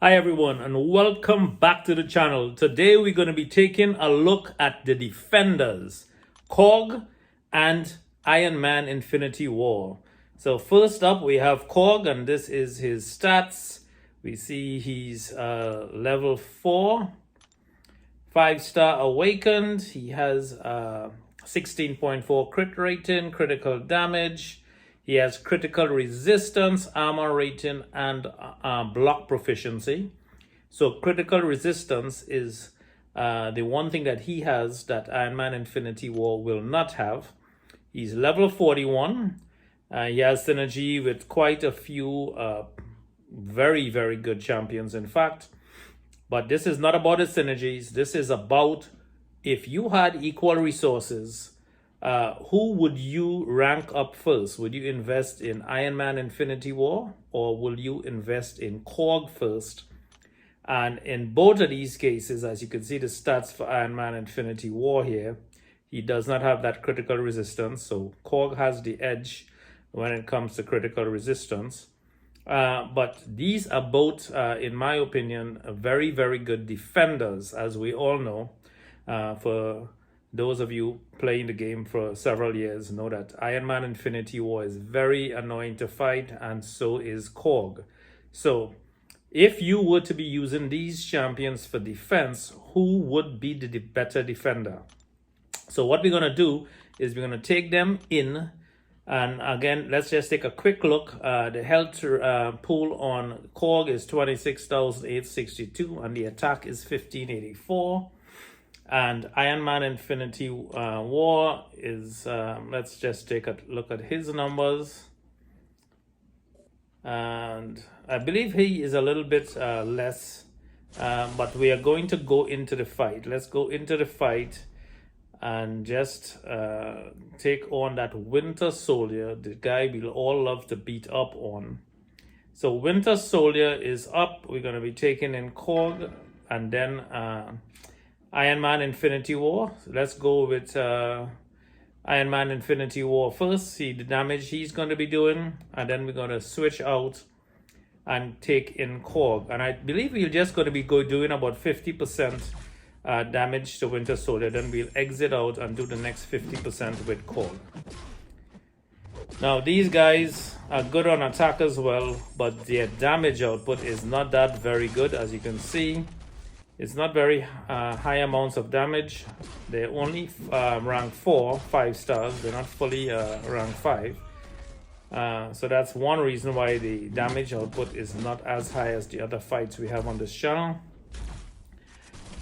Hi everyone and welcome back to the channel. Today we're going to be taking a look at the defenders, Korg and Ironman Infinity War. So first up we have Korg, and this is his stats. We see he's level 4, 5-star awakened. He has 16.4 crit rating, critical damage. He has critical resistance, armor rating, and block proficiency. So critical resistance is the one thing that he has that Ironman Infinity War will not have. He's level 41. He has synergy with quite a few very, very good champions, in fact. But this is not about the synergies. This is about if you had equal resources, who would you rank up first? Would you invest in Ironman Infinity War, or will you invest in Korg first? And in both of these cases, as you can see the stats for Ironman Infinity War here, he does not have that critical resistance. So Korg has the edge when it comes to critical resistance. But these are both, in my opinion, very, very good defenders, as we all know. For those of you playing the game for several years know that Ironman Infinity War is very annoying to fight, and so is Korg. So if you were to be using these champions for defense, who would be the better defender? So what we're going to do is we're going to take them in. And again, let's just take a quick look. The health pool on Korg is 26,862 and the attack is 1584. And Ironman Infinity War is, let's just take a look at his numbers. And I believe he is a little bit less, but we are going to go into the fight. Let's go into the fight and just take on that Winter Soldier, the guy we'll all love to beat up on. So Winter Soldier is up. We're going to be taking in Korg and then Ironman Infinity War. So let's go with Ironman Infinity War first, see the damage he's going to be doing, and then we're going to switch out and take in Korg. And I believe we're just going to be doing about 50% damage to Winter Soldier, then we'll exit out and do the next 50% with Korg. Now these guys are good on attack as well, but their damage output is not that very good. As you can see, it's not very high amounts of damage. They're only rank 4, 5 stars. They're not fully rank 5. So that's one reason why the damage output is not as high as the other fights we have on this channel.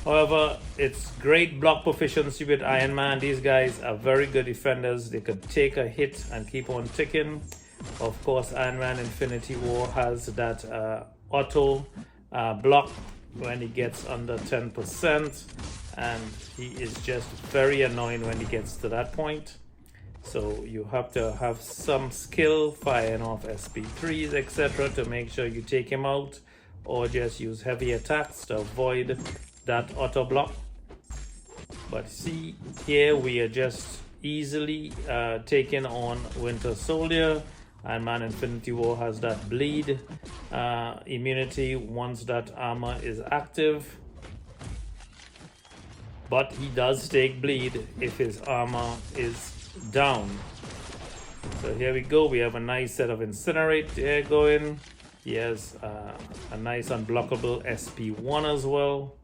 However, it's great block proficiency with Iron Man. These guys are very good defenders. They could take a hit and keep on ticking. Of course, Iron Man Infinity War has that auto block when he gets under 10%, and he is just very annoying when he gets to that point. So you have to have some skill firing off SP3s, etc., to make sure you take him out, or just use heavy attacks to avoid that auto block. But see here, we are just easily taking on Winter Soldier. And Man Infinity War has that bleed immunity once that armor is active, but he does take bleed if his armor is down. So here we go, we have a nice set of Incinerate there going. He has a nice unblockable SP1 as well.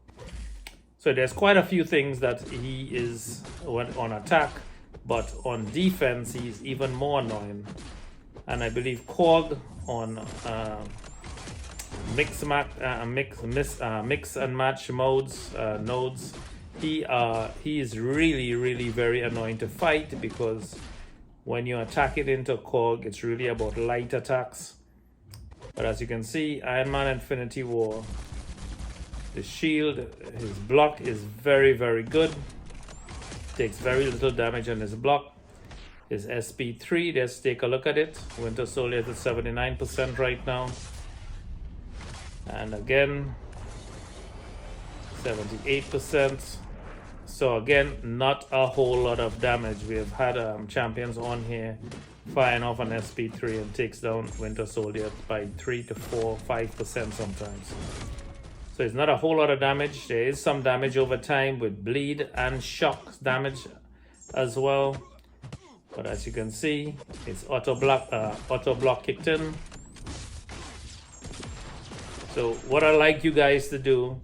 So there's quite a few things that he is on attack, but on defense he's even more annoying. And I believe Korg on mix and match nodes, he is really very annoying to fight, because when you attack it into Korg, it's really about light attacks. But as you can see, Iron Man Infinity War, the shield, his block is very good. Takes very little damage on his block. His SP3, let's take a look at it. Winter Soldier is at 79% right now. And again, 78%. So again, not a whole lot of damage. We have had champions on here firing off an SP3 and takes down Winter Soldier by 3 to 4, 5% sometimes. So it's not a whole lot of damage. There is some damage over time with bleed and shock damage as well. But as you can see, it's auto block kicked in. So what I'd like you guys to do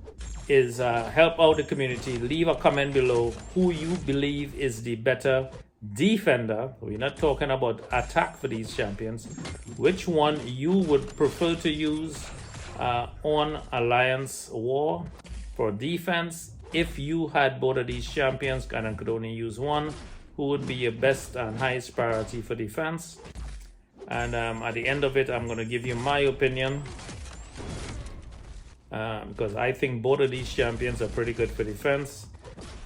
is help out the community. Leave a comment below who you believe is the better defender. We're not talking about attack for these champions. Which one you would prefer to use on Alliance War for defense? If you had both of these champions and could only use one, who would be your best and highest priority for defense? And at the end of it, I'm going to give you my opinion, because I think both of these champions are pretty good for defense.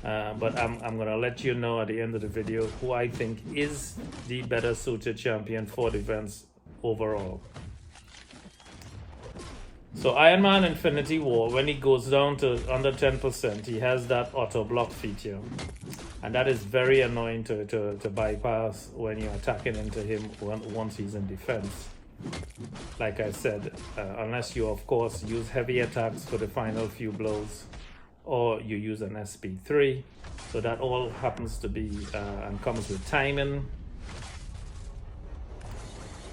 But I'm going to let you know at the end of the video who I think is the better suited champion for defense overall. So Ironman Infinity War, when he goes down to under 10%, he has that auto block feature. And that is very annoying to bypass when you're attacking into him once he's in defense. Like I said, unless you of course use heavy attacks for the final few blows, or you use an SP3. So that all happens to be and comes with timing.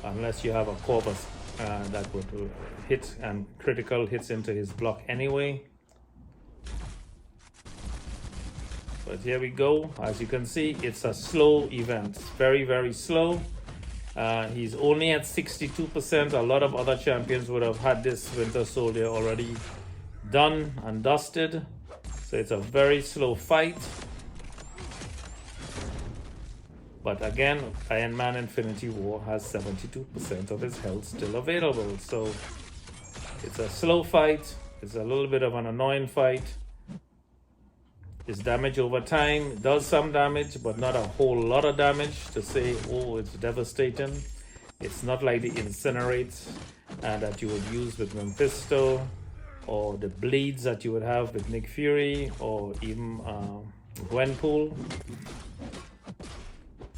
Unless you have a corpus that would hit and critical hits into his block anyway. But here we go. As you can see, it's a slow event. Very, very slow. He's only at 62%. A lot of other champions would have had this Winter Soldier already done and dusted. So it's a very slow fight. But again, Ironman Infinity War has 72% of his health still available. So it's a slow fight. It's a little bit of an annoying fight. His damage over time does some damage, but not a whole lot of damage to say, oh, it's devastating. It's not like the incinerates that you would use with Mephisto, or the bleeds that you would have with Nick Fury, or even Gwenpool.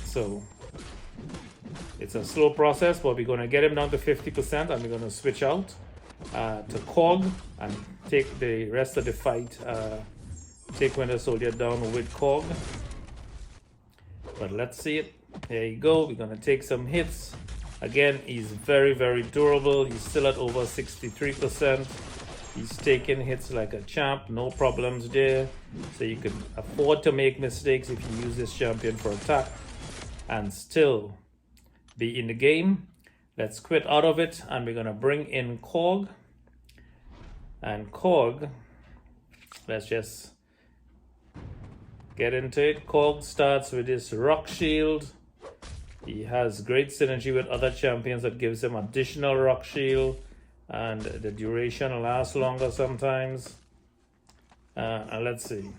So it's a slow process, but we're going to get him down to 50%, and we're going to switch out to Korg and take the rest of the fight. Take Winter Soldier down with Korg. But let's see it. There you go. We're going to take some hits. Again, he's very, very durable. He's still at over 63%. He's taking hits like a champ. No problems there. So you can afford to make mistakes if you use this champion for attack and still be in the game. Let's quit out of it, and we're going to bring in Korg. And Korg, let's just get into it. Korg starts with this rock shield. He has great synergy with other champions that gives him additional rock shield, and the duration lasts longer sometimes. And let's see.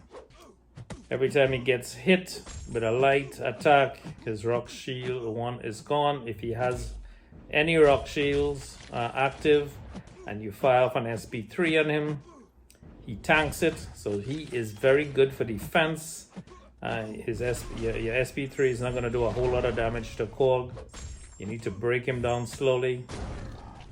Every time he gets hit with a light attack, his rock shield 1 is gone. If he has any rock shields active and you fire off an SP3 on him, he tanks it, so he is very good for defense. Your SP3 is not going to do a whole lot of damage to Korg. You need to break him down slowly.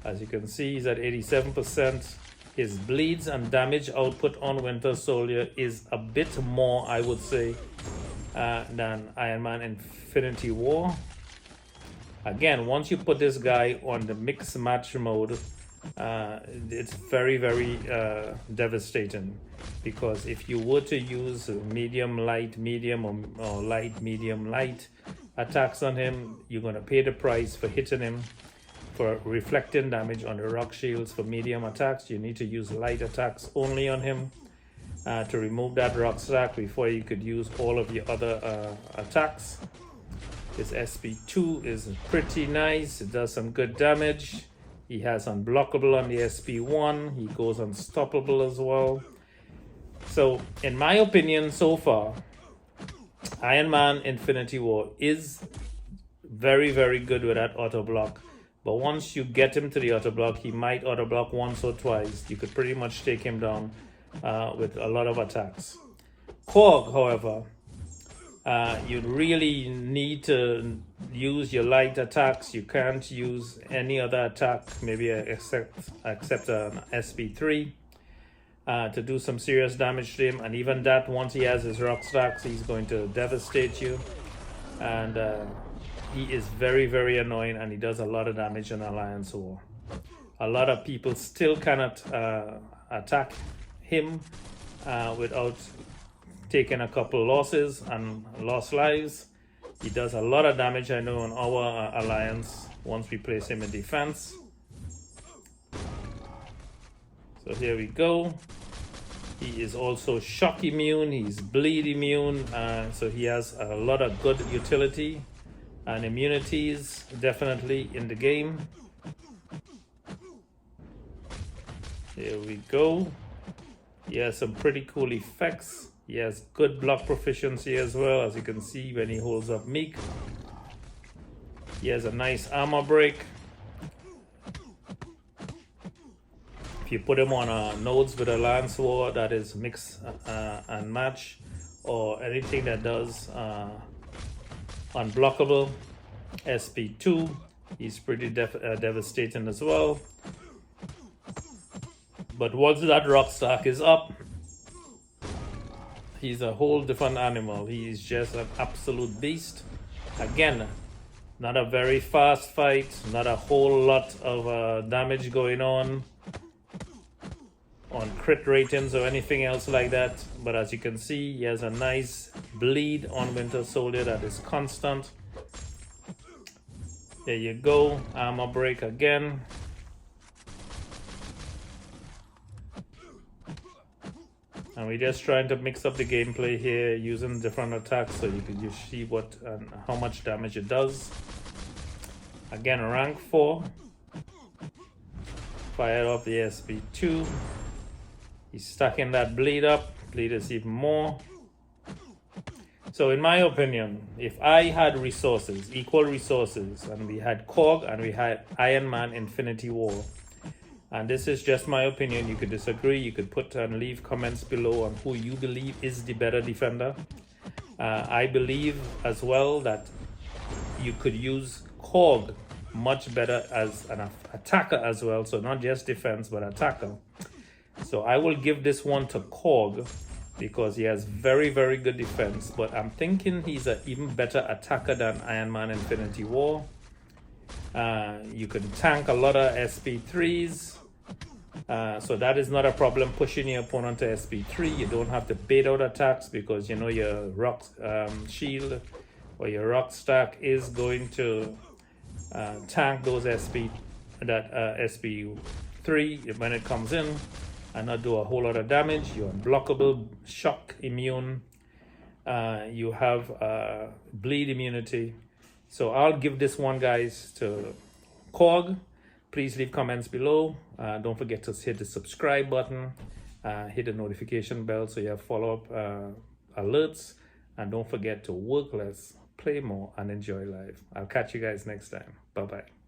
As you can see, he's at 87%. His bleeds and damage output on Winter Soldier is a bit more, I would say, than Ironman Infinity War. Again, once you put this guy on the mix match mode, it's very, very devastating, because if you were to use medium, light, medium, or light, medium, light attacks on him, you're going to pay the price for hitting him for reflecting damage on the rock shields. For medium attacks, you need to use light attacks only on him to remove that rock stack before you could use all of your other attacks. His SP2 is pretty nice. It does some good damage. He has unblockable on the SP1. He goes unstoppable as well. So, in my opinion, so far, Ironman Infinity War is very, very good with that auto block. But once you get him to the auto block, he might auto block once or twice. You could pretty much take him down with a lot of attacks. Korg, however, you really need to use your light attacks. You can't use any other attack, maybe except an SP3. to do some serious damage to him. And even that, once he has his rock stacks, he's going to devastate you. And he is very, very annoying, and he does a lot of damage in Alliance War. A lot of people still cannot attack him without taking a couple losses and lost lives. He does a lot of damage, I know, on our alliance once we place him in defense. So here we go. He is also shock immune, he's bleed immune, so he has a lot of good utility and immunities definitely in the game. Here we go. He has some pretty cool effects. He has good block proficiency as well, as you can see when he holds up Meek. He has a nice armor break. If you put him on nodes with a lance war that is mix and match, or anything that does unblockable, SP2, he's pretty devastating as well. But once that rock stack is up, he's a whole different animal. He's just an absolute beast. Again, not a very fast fight, not a whole lot of damage going on crit ratings or anything else like that. But as you can see, he has a nice bleed on Winter Soldier that is constant. There you go, armor break again. And we're just trying to mix up the gameplay here using different attacks so you can just see what and how much damage it does. Again, rank 4. Fire off the SP2. He's stacking that bleed up. Bleed is even more. So in my opinion, if I had resources, equal resources, and we had Korg and we had Iron Man Infinity War, and this is just my opinion, you could disagree, you could put and leave comments below on who you believe is the better defender. I believe as well that you could use Korg much better as an attacker as well, so not just defense but attacker. So I will give this one to Korg because he has very, very good defense, but I'm thinking he's an even better attacker than Iron Man Infinity War. You can tank a lot of SP3s, so that is not a problem pushing your opponent to SP3. You don't have to bait out attacks because you know your rock shield or your rock stack is going to tank those SP3 when it comes in and not do a whole lot of damage. You're unblockable, shock immune, you have bleed immunity. So I'll give this one, guys, to Korg. Please leave comments below. Don't forget to hit the subscribe button, hit the notification bell so you have follow-up alerts, and don't forget to work less, play more, and enjoy life. I'll catch you guys next time. Bye-bye.